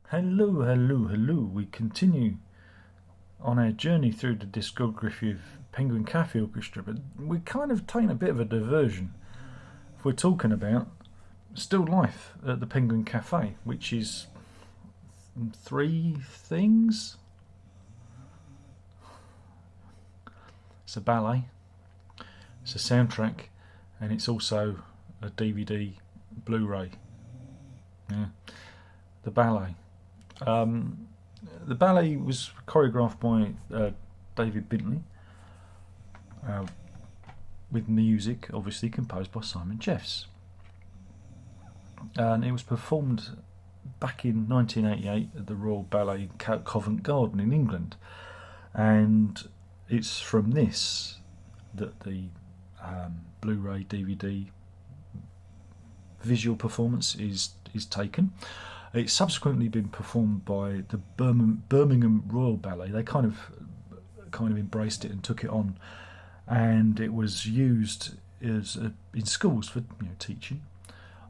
Hello, hello, hello. We continue on our journey through the discography of Penguin Cafe Orchestra, but we're kind of taking a bit of a diversion. If we're talking about still life at the Penguin Cafe, which is three things. It's a ballet, it's a soundtrack, and it's also a DVD Blu-ray. Yeah. The ballet. The ballet was choreographed by David Bintley, with music obviously composed by Simon Jeffs, and it was performed back in 1988 at the Royal Ballet Covent Garden in England, and it's from this that the Blu-ray DVD visual performance is taken. It's subsequently been performed by the Birmingham Royal Ballet. They kind of embraced it and took it on, and it was used as in schools for teaching.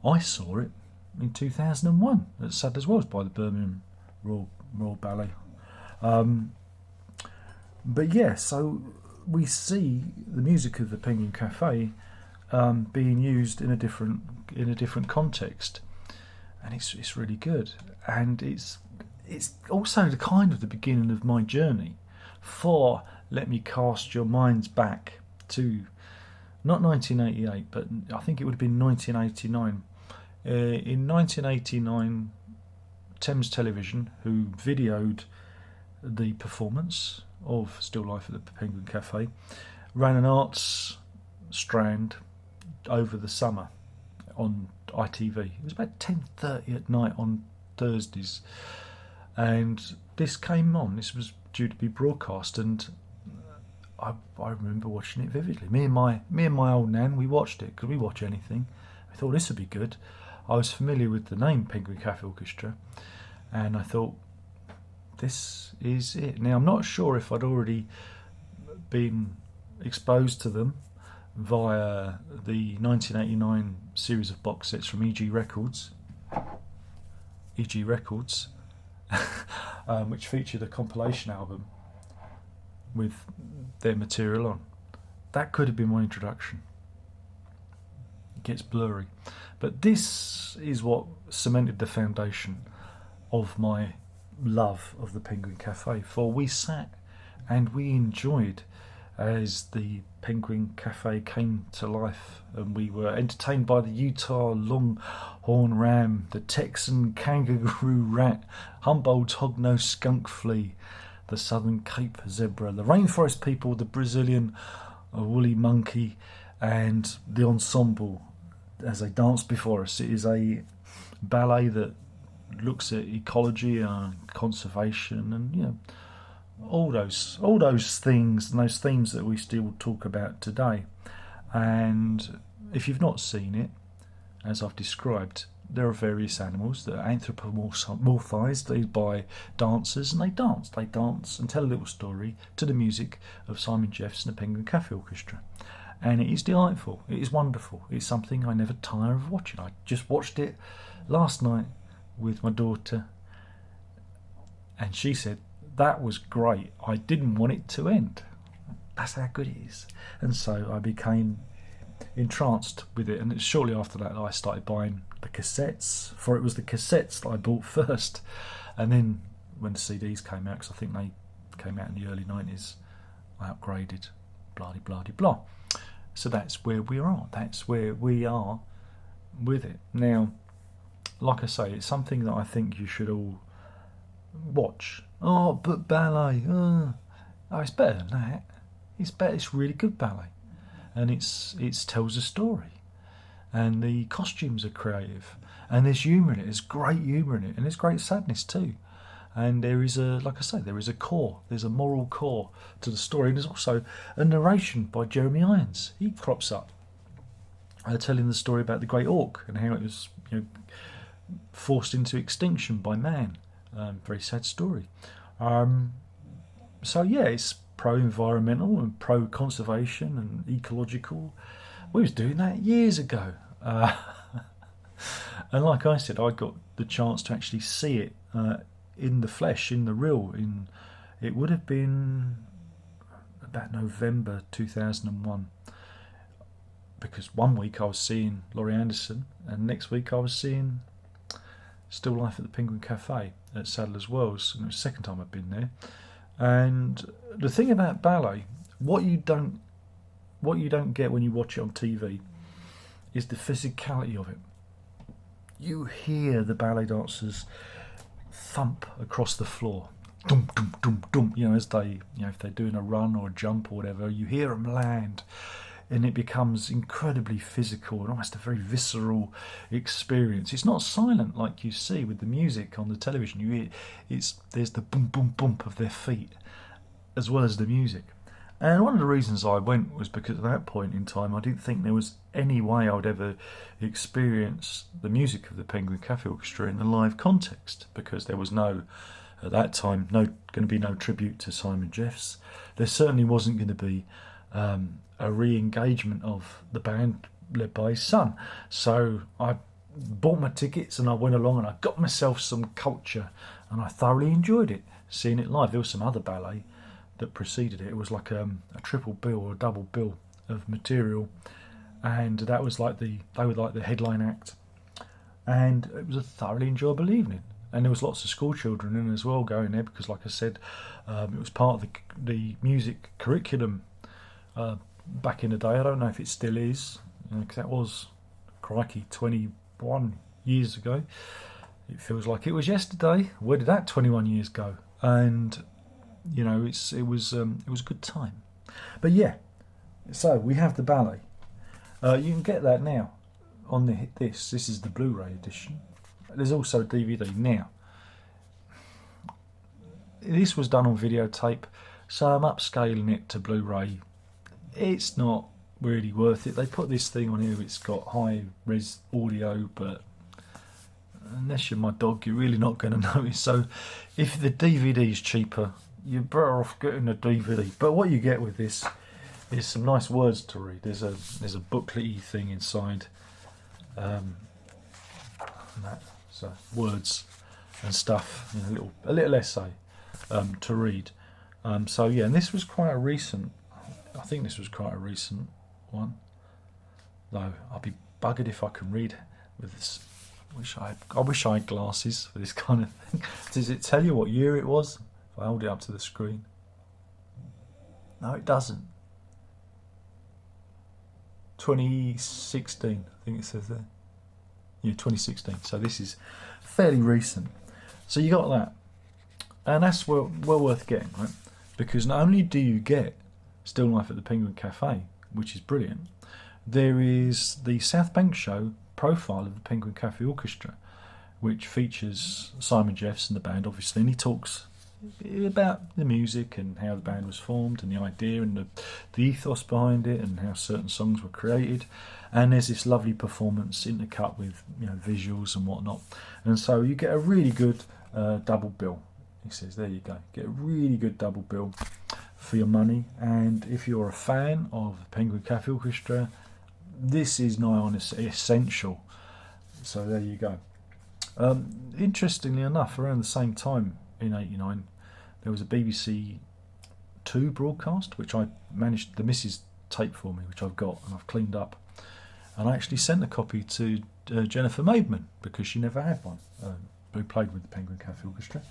I saw it in 2001 at Sadler's Wells by the Birmingham Royal Ballet. But yeah, so we see the music of the Penguin Cafe being used in a different context, and it's really good, and it's also the beginning of my journey. For let me cast your minds back to not 1988, but I think it would have been 1989. In 1989, Thames Television, who videoed the performance of Still Life at the Penguin Cafe, ran an arts strand over the summer on ITV. It was about 10:30 at night on Thursdays, and this came on. This was due to be broadcast, and I remember watching it vividly. Me and my old nan, we watched it because we watch anything. I thought this would be good. I was familiar with the name Penguin Cafe Orchestra, and I thought this is it. Now I'm not sure if I'd already been exposed to them via the 1989 series of box sets from EG Records, which featured a compilation album with their material on. That could have been my introduction. It gets blurry, but this is what cemented the foundation of my love of the Penguin Cafe, for we sat and we enjoyed as the Penguin Cafe came to life, and we were entertained by the Utah longhorn ram, the Texan kangaroo rat, Humboldt's hognose skunk flea, the Southern Cape zebra, the rainforest people, the Brazilian woolly monkey, and the ensemble as they dance before us. It is a ballet that looks at ecology and conservation, and all those things and those themes that we still talk about today. And if you've not seen it, as I've described, there are various animals that are anthropomorphized by dancers, and they dance and tell a little story to the music of Simon Jeffs and the Penguin Cafe Orchestra. And it is delightful, it is wonderful, it's something I never tire of watching. I just watched it last night with my daughter, and she said that was great, I didn't want it to end. That's how good it is. And so I became entranced with it, and it's shortly after that I started buying the cassettes, for it was the cassettes that I bought first, and then when the CDs came out, because I think they came out in the early 90s, I upgraded, blah blah blah. So that's where we are with it now. Like I say, it's something that I think you should all watch. Oh, but ballet, oh, it's better than that. It's better. It's really good ballet, and it tells a story, and the costumes are creative, and there's humour in it. There's great humour in it, and there's great sadness too. And there is there is a core. There's a moral core to the story, and there's also a narration by Jeremy Irons. He crops up, telling the story about the great auk and how it was forced into extinction by man. Very sad story. So yeah, it's pro-environmental and pro-conservation and ecological. We was doing that years ago. And like I said, I got the chance to actually see it in the flesh, in the real. It would have been about November 2001, because one week I was seeing Laurie Anderson, and next week I was seeing Still Life at the Penguin Cafe at Sadler's Wells, and it was the second time I'd been there. And the thing about ballet, what you don't get when you watch it on TV is the physicality of it. You hear the ballet dancers thump across the floor, dum dum dum dum. As they, if they're doing a run or a jump or whatever, you hear them land, and it becomes incredibly physical and almost a very visceral experience. It's not silent like you see with the music on the television. You hear there's the boom boom bump of their feet as well as the music. And one of the reasons I went was because at that point in time I didn't think there was any way I would ever experience the music of the Penguin Cafe Orchestra in a live context, because there was at that time, going to be no tribute to Simon Jeffs. There certainly wasn't going to be a re-engagement of the band led by his son. So I bought my tickets and I went along and I got myself some culture, and I thoroughly enjoyed it, seeing it live. There was some other ballet that preceded it. It was like a triple bill or a double bill of material, and that was they were like the headline act, and it was a thoroughly enjoyable evening. And there was lots of school children in as well going there, because like I said, it was part of the music curriculum back in the day. I don't know if it still is, because that was, crikey, 21 years ago. It feels like it was yesterday. Where did that 21 years go? And it was a good time. But yeah, so we have the ballet. You can get that now on this is the Blu-ray edition. There's also a DVD now. This was done on videotape, so I'm upscaling it to Blu-ray. It's not really worth it. They put this thing on here, it's got high res audio, but unless you're my dog, you're really not going to notice. So if the DVD is cheaper, you're better off getting a DVD. But what you get with this is some nice words to read. There's a booklet-y thing inside, so words and stuff, a little essay to read. So yeah, and this was quite a recent. I think this was quite a recent one. Though I'll be buggered if I can read with this. I wish I had glasses for this kind of thing. Does it tell you what year it was? If I hold it up to the screen. No, it doesn't. 2016, I think it says there. Yeah, 2016. So this is fairly recent. So you got that. And that's well worth getting, right? Because not only do you get Still Life at the Penguin Cafe, which is brilliant, there is the South Bank Show profile of the Penguin Cafe Orchestra, which features Simon Jeffs and the band, obviously, and he talks about the music and how the band was formed and the idea and the ethos behind it and how certain songs were created. And there's this lovely performance intercut with visuals and whatnot, and so you get a really good double bill. He says, there you go, get a really good double bill for your money. And if you're a fan of the Penguin Cafe Orchestra, this is nigh on essential. So there you go. Interestingly enough, around the same time in '89, there was a BBC 2 broadcast, which I managed, the missus tape for me, which I've got and I've cleaned up, and I actually sent a copy to Jennifer Maidman, because she never had one, who played with the Penguin Cafe Orchestra.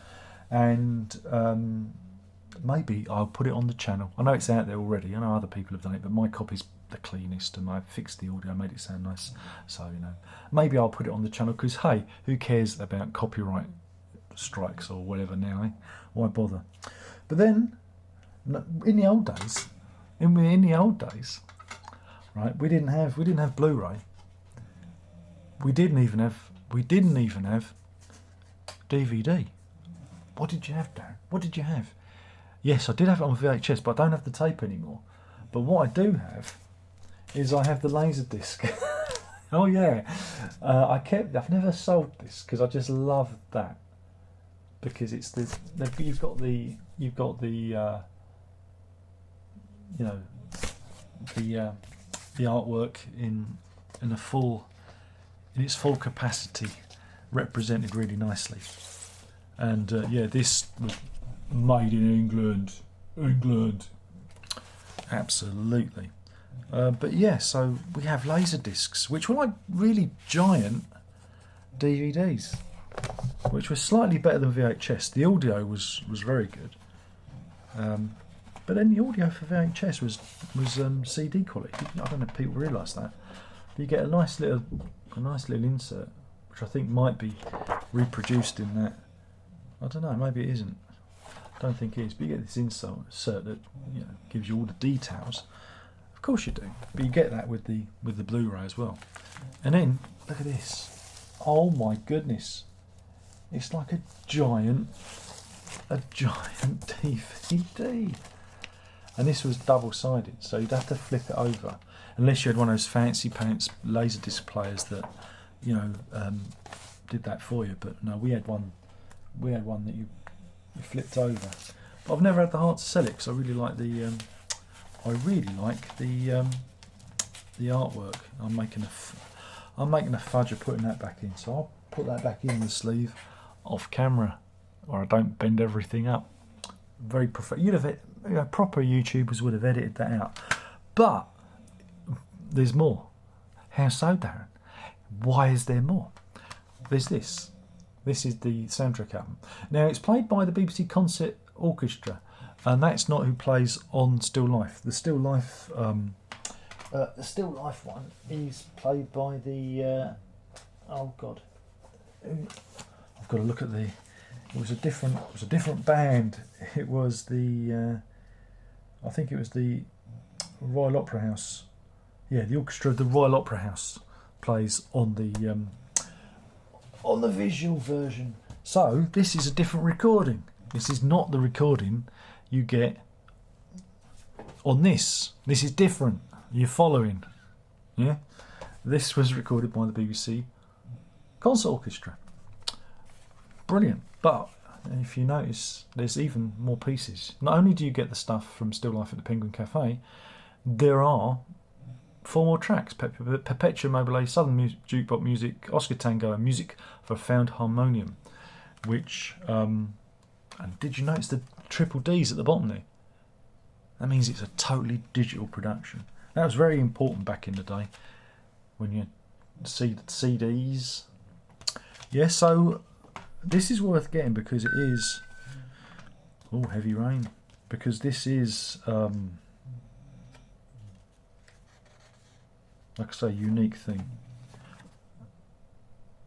And maybe I'll put it on the channel. I know it's out there already, I know other people have done it, but my copy's the cleanest and I fixed the audio, made it sound nice. So maybe I'll put it on the channel, because hey, who cares about copyright strikes or whatever now, eh? Why bother? But then in the old days, right, we didn't have Blu-ray. We didn't even have DVD. What did you have, Darren? What did you have? Yes, I did have it on VHS, but I don't have the tape anymore. But what I do have is I have the Laserdisc. Oh yeah, I've never sold this because I just love that, because it's you've got the artwork in its full capacity, represented really nicely. And yeah, this was made in England, absolutely. But yeah, so we have laser discs, which were like really giant DVDs, which were slightly better than VHS. The audio was very good, but then the audio for VHS was CD quality. I don't know if people realise that. But you get a nice little insert, which I think might be reproduced in that. I don't know. Maybe it isn't. I don't think it is. But you get this insert that gives you all the details. Of course you do. But you get that with the Blu-ray as well. And then look at this. Oh my goodness! It's like a giant DVD. And this was double-sided, so you'd have to flip it over, unless you had one of those fancy pants laserdisc players that, did that for you. But no, we had one that you flipped over. But I've never had the heart to sell it because I really like the artwork. I'm making a fudge of putting that back in, so I'll put that back in the sleeve off camera, or I don't bend everything up. Very proper YouTubers would have edited that out. But there's more. How so, Darren? Why is there more? There's this. This is the soundtrack album. Now, it's played by the BBC Concert Orchestra, and that's not who plays on Still Life. The Still Life one is played by the I've got to look at the. It was a different band. It was the I think it was the Royal Opera House. Yeah, the orchestra of the Royal Opera House plays on the visual version. So this is a different recording. This is not the recording you get on this. This is different. You're following. Yeah? This was recorded by the BBC Concert Orchestra. Brilliant. But if you notice, there's even more pieces. Not only do you get the stuff from Still Life at the Penguin Cafe, there are 4 more tracks: Perpetua Mobile, Southern Jukebox Music, Oscar Tango, and Music for Found Harmonium. Which, and did you notice the triple Ds at the bottom there? That means it's a totally digital production. That was very important back in the day when you see the CDs. Yeah, so this is worth getting because it is. Oh, heavy rain. Because this is, like I say, unique thing.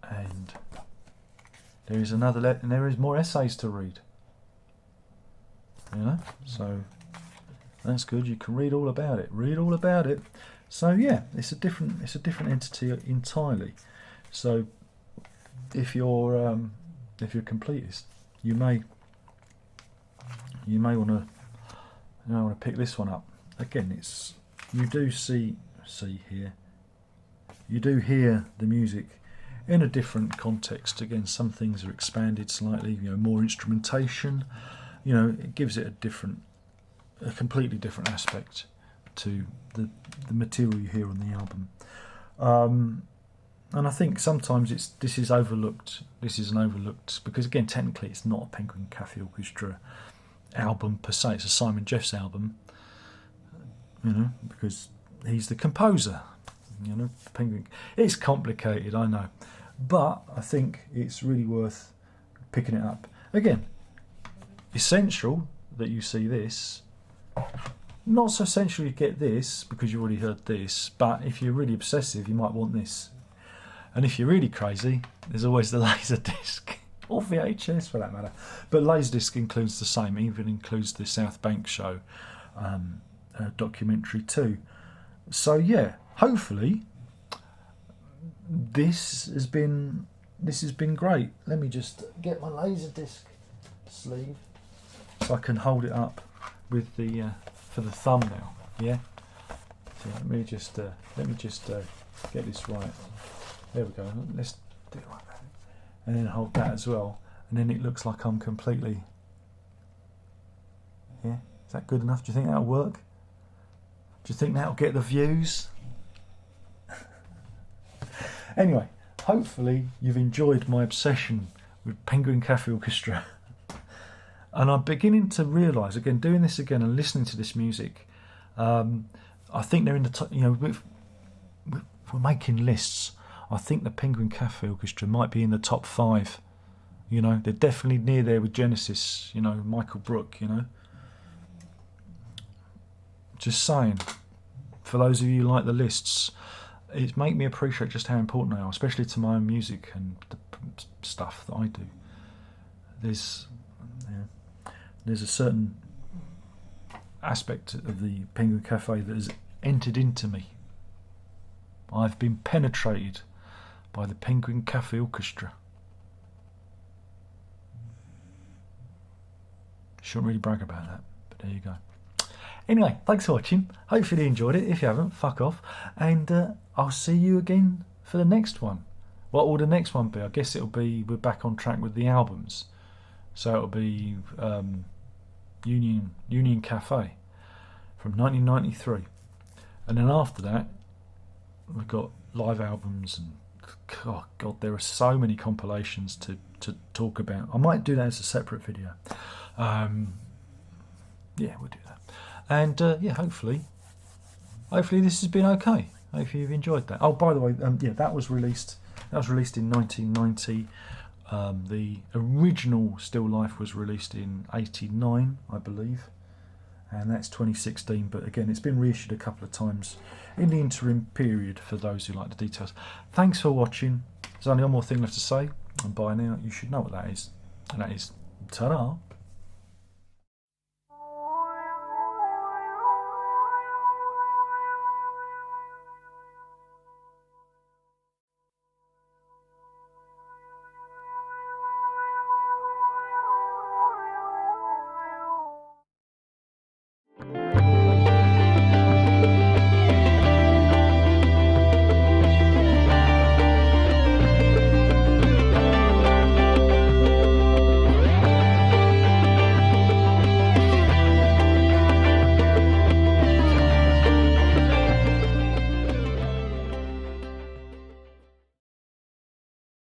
And there is and there is more essays to read. So that's good. You can read all about it. So yeah, it's a different entity entirely. So if you're a completist, you may want to pick this one up. Again, you do hear the music in a different context. Again, some things are expanded slightly, more instrumentation. It gives it a completely different aspect to the material you hear on the album. And I think sometimes this is overlooked. This is an overlooked because, again, technically it's not a Penguin Cafe Orchestra album per se. It's a Simon Jeffs album, because he's the composer. Penguin. It's complicated, I know, but I think it's really worth picking it up. Again, essential that you see this. Not so essential you get this because you've already heard this, but if you're really obsessive, you might want this. And if you're really crazy, there's always the Laserdisc, or VHS for that matter. But Laserdisc includes the same, even includes the South Bank show documentary too. So yeah, hopefully this has been great. Let me just get my Laserdisc sleeve so I can hold it up with the for the thumbnail. Yeah. So let me just get this right. There we go. Let's do it like that, and then hold that as well, and then it looks like I'm completely. Yeah. Is that good enough? Do you think that'll work? Do you think that'll get the views? Anyway, hopefully you've enjoyed my obsession with Penguin Cafe Orchestra. And I'm beginning to realise, again, doing this again and listening to this music, I think they're in the top, you know, if we're making lists, I think the Penguin Cafe Orchestra might be in the top 5. You know, they're definitely near there with Genesis, you know, Michael Brook, you know. Just saying, for those of you who like the lists, it make me appreciate just how important they are, especially to my own music and the stuff that I do. There's a certain aspect of the Penguin Cafe that has entered into me. I've been penetrated by the Penguin Cafe Orchestra. Shouldn't really brag about that, but there you go. Anyway, thanks for watching. Hopefully you enjoyed it. If you haven't, fuck off. And I'll see you again for the next one. What will the next one be? I guess it'll be, we're back on track with the albums. So it'll be Union Cafe from 1993. And then after that, we've got live albums, and oh God, there are so many compilations to talk about. I might do that as a separate video. Yeah, we'll do that. And yeah, hopefully this has been okay. Hopefully you've enjoyed that. Oh, by the way, yeah, that was released in 1990. The original Still Life was released in 89, I believe, and that's 2016. But again, it's been reissued a couple of times in the interim period for those who like the details. Thanks for watching. There's only one more thing left to say, and by now you should know what that is, and that is ta-da.